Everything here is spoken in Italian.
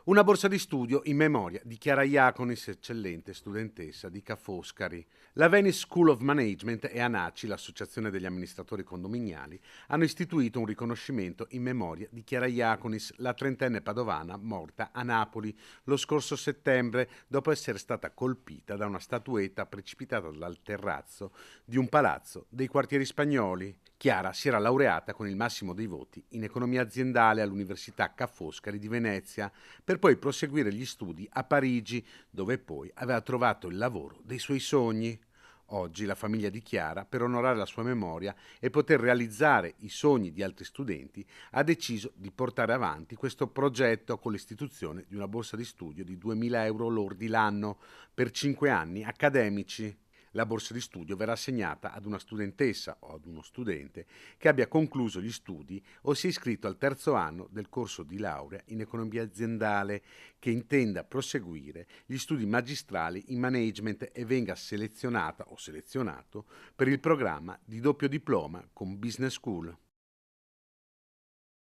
Una borsa di studio in memoria di Chiara Iaconis, eccellente studentessa di Ca' Foscari. La Venice School of Management e ANACI, l'associazione degli amministratori condominiali, hanno istituito un riconoscimento in memoria di Chiara Iaconis, la trentenne padovana morta a Napoli lo scorso settembre dopo essere stata colpita da una statuetta precipitata dal terrazzo di un palazzo dei quartieri spagnoli. Chiara si era laureata con il massimo dei voti in economia aziendale all'Università Ca' Foscari di Venezia, per poi proseguire gli studi a Parigi, dove poi aveva trovato il lavoro dei suoi sogni. Oggi la famiglia di Chiara, per onorare la sua memoria e poter realizzare i sogni di altri studenti, ha deciso di portare avanti questo progetto con l'istituzione di una borsa di studio di 2.000 euro lordi l'anno per 5 anni accademici. La borsa di studio verrà assegnata ad una studentessa o ad uno studente che abbia concluso gli studi o sia iscritto al terzo anno del corso di laurea in economia aziendale, che intenda proseguire gli studi magistrali in management e venga selezionata o selezionato per il programma di doppio diploma con Business School.